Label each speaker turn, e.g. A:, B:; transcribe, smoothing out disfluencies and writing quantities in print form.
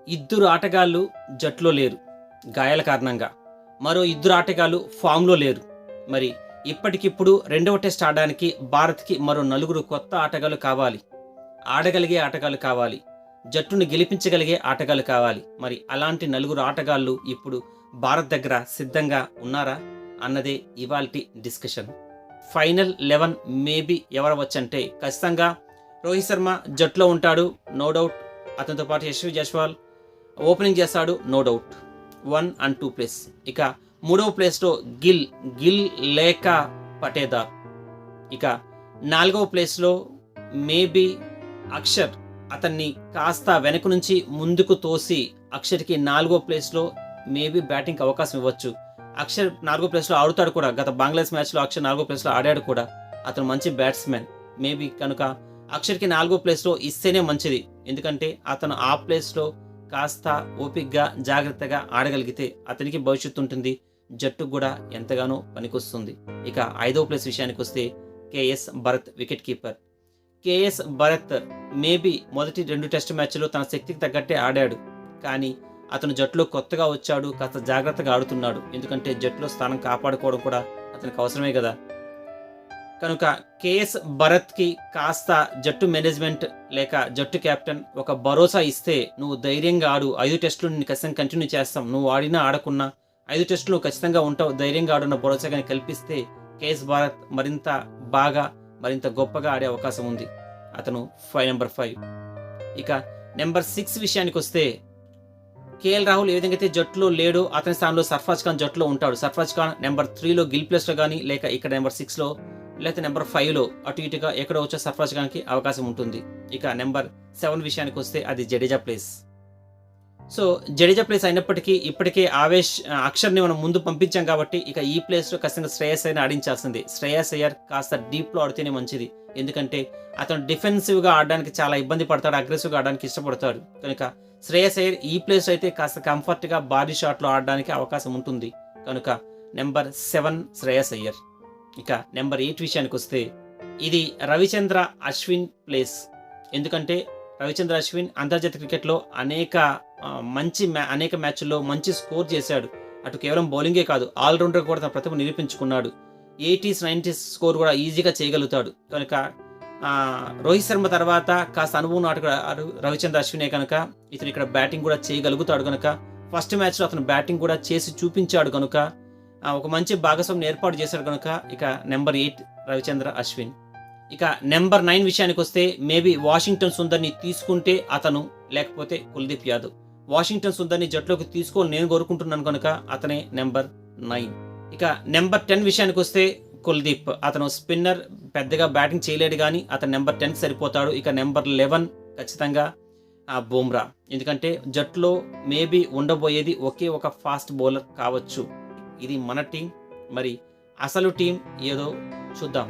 A: ఇద్దరు ఆటగాళ్ళు జట్టులో లేరు గాయాల కారణంగా. మరో ఇద్దరు ఆటగాళ్ళు ఫామ్‌లో లేరు. మరి ఇప్పటికిప్పుడు రెండవ టెస్ట్ ఆడడానికి భారత్‌కి మరో నలుగురు కొత్త ఆటగాళ్ళు కావాలి. ఆడగలిగే ఆటగాళ్ళు కావాలి. జట్టును గెలిపించగలిగే ఆటగాళ్ళు కావాలి. మరి అలాంటి నలుగురు ఆటగాళ్ళు ఇప్పుడు భారత్ దగ్గర సిద్ధంగా ఉన్నారా అన్నదే ఇవాల్టి డిస్కషన్. ఫైనల్ 11 మేబీ ఎవరవచ్చంటే ఖచ్చితంగా రోహిత్ శర్మ జట్టులో ఉంటాడు, నో డౌట్. అతనితో పాటు యశస్వి జైస్వాల్ ఓపెనింగ్ చేస్తాడు, నో డౌట్. 1 and 2 place. ఇక మూడవ ప్లేస్లో గిల్ లేక పటేదార్. ఇక నాలుగవ ప్లేస్లో మేబీ అక్షర్. అతన్ని కాస్త వెనక నుంచి ముందుకు తోసి అక్షర్కి నాలుగో ప్లేస్లో మేబీ బ్యాటింగ్కి అవకాశం ఇవ్వచ్చు. అక్షర్ నాలుగో ప్లేస్లో ఆడుతాడు కూడా. గత బంగ్లాదేశ్ మ్యాచ్లో అక్షర్ నాలుగో ప్లేస్లో ఆడాడు కూడా. అతను మంచి బ్యాట్స్మెన్. మేబీ కనుక అక్షర్కి నాలుగో ప్లేస్లో ఇస్తేనే మంచిది. ఎందుకంటే అతను ఆ ప్లేస్లో కాస్త ఓపిక్గా జాగ్రత్తగా ఆడగలిగితే అతనికి భవిష్యత్తు ఉంటుంది, జట్టుకు కూడా ఎంతగానో పనికొస్తుంది. ఇక ఐదవ ప్లేస్ విషయానికి వస్తే KS Bharat wicket keeper. KS Bharat maybe మొదటి 2 టెస్ట్ మ్యాచ్లో తన శక్తికి తగ్గట్టే ఆడాడు. కానీ అతను జట్టులో కొత్తగా వచ్చాడు, కాస్త జాగ్రత్తగా ఆడుతున్నాడు. ఎందుకంటే జట్టులో స్థానం కాపాడుకోవడం కూడా అతనికి అవసరమే కదా. కనుక కేఎస్ భరత్కి కాస్త జట్టు మేనేజ్మెంట్ లేక జట్టు కెప్టెన్ ఒక భరోసా ఇస్తే, నువ్వు ధైర్యంగా ఆడు, 5 టెస్టులు నేను ఖచ్చితంగా కంటిన్యూ చేస్తాం, నువ్వు ఆడినా ఆడకున్నా 5 టెస్టులు నువ్వు ఖచ్చితంగా ఉంటావు, ధైర్యంగా ఆడున్న భరోసా కానీ కల్పిస్తే కేఎస్ భరత్ మరింత బాగా మరింత గొప్పగా ఆడే అవకాశం ఉంది. అతను నెంబర్ 5. ఇక నెంబర్ 6 విషయానికి వస్తే కేఎల్ రాహుల్ ఏ విధంగా అయితే జట్టులో లేడో అతని స్థానంలో సర్ఫరాజ్ ఖాన్ జట్టులో ఉంటాడు. సర్ఫరాజ్ ఖాన్ నెంబర్ 3లో గిల్ ప్లేస్లో కానీ, లేక ఇక్కడ నెంబర్ 6లో లేకపోతే నెంబర్ 5లో అటు ఇటుగా ఎక్కడో వచ్చే సర్ఫరాజ్ ఖాన్కి అవకాశం ఉంటుంది. ఇక నెంబర్ 7 విషయానికి వస్తే అది Jadeja place. So Jadeja place అయినప్పటికీ ఇప్పటికే అక్షర్ని మనం ముందు పంపించాం కాబట్టి ఇక ఈ ప్లేస్లో ఖచ్చితంగా శ్రేయస్ అయ్యర్ని ఆడించాల్సింది. శ్రేయస్ అయ్యర్ కాస్త డీప్లో ఆడితేనే మంచిది. ఎందుకంటే అతను డిఫెన్సివ్గా ఆడడానికి చాలా ఇబ్బంది పడతాడు, అగ్రెసివ్గా ఆడడానికి ఇష్టపడతాడు. కనుక శ్రేయస్ అయ్యర్ ఈ ప్లేస్ అయితే కాస్త కంఫర్ట్గా భారీ షాట్లో ఆడడానికి అవకాశం ఉంటుంది. కనుక నెంబర్ 7 శ్రేయస్ అయ్యర్. ఇక నెంబర్ 8 విషయానికి వస్తే ఇది రవిచంద్ర అశ్విన్ ప్లేస్. ఎందుకంటే రవిచంద్ర అశ్విన్ అంతర్జాతీయ క్రికెట్లో అనేక మ్యాచ్ల్లో మంచి స్కోర్ చేశాడు. అటు కేవలం బౌలింగే కాదు, ఆల్రౌండర్ కూడా తన ప్రతిభ నిరూపించుకున్నాడు. 80s 90s స్కోర్ కూడా ఈజీగా చేయగలుగుతాడు. కనుక రోహిత్ శర్మ తర్వాత కాస్త అనుభవం ఆటగాడు రవిచంద్ర అశ్వినే. కనుక ఇతను ఇక్కడ బ్యాటింగ్ కూడా చేయగలుగుతాడు. కనుక ఫస్ట్ మ్యాచ్లో అతను బ్యాటింగ్ కూడా చేసి చూపించాడు. కనుక ఒక మంచి భాగస్వామిని ఏర్పాటు చేశాడు. కనుక ఇక నెంబర్ 8 రవిచంద్ర అశ్విన్. ఇక నెంబర్ 9 విషయానికి వస్తే మేబీ వాషింగ్టన్ సుందర్ని తీసుకుంటే అతను, లేకపోతే కుల్దీప్ యాదవ్. వాషింగ్టన్ సుందర్ని జట్టులోకి తీసుకోవాలని నేను కోరుకుంటున్నాను. కనుక అతనే నెంబర్ 9. ఇక నెంబర్ 10 విషయానికి వస్తే కుల్దీప్. అతను స్పిన్నర్, పెద్దగా బ్యాటింగ్ చేయలేడు కానీ అతను నెంబర్ 10 సరిపోతాడు. ఇక నెంబర్ 11 ఖచ్చితంగా బుమ్రా. ఎందుకంటే జట్టులో మేబీ ఉండబోయేది ఒకే ఒక ఫాస్ట్ బౌలర్ కావచ్చు. ఇది మన టీం. మరి అసలు టీం ఏదో చూద్దాం.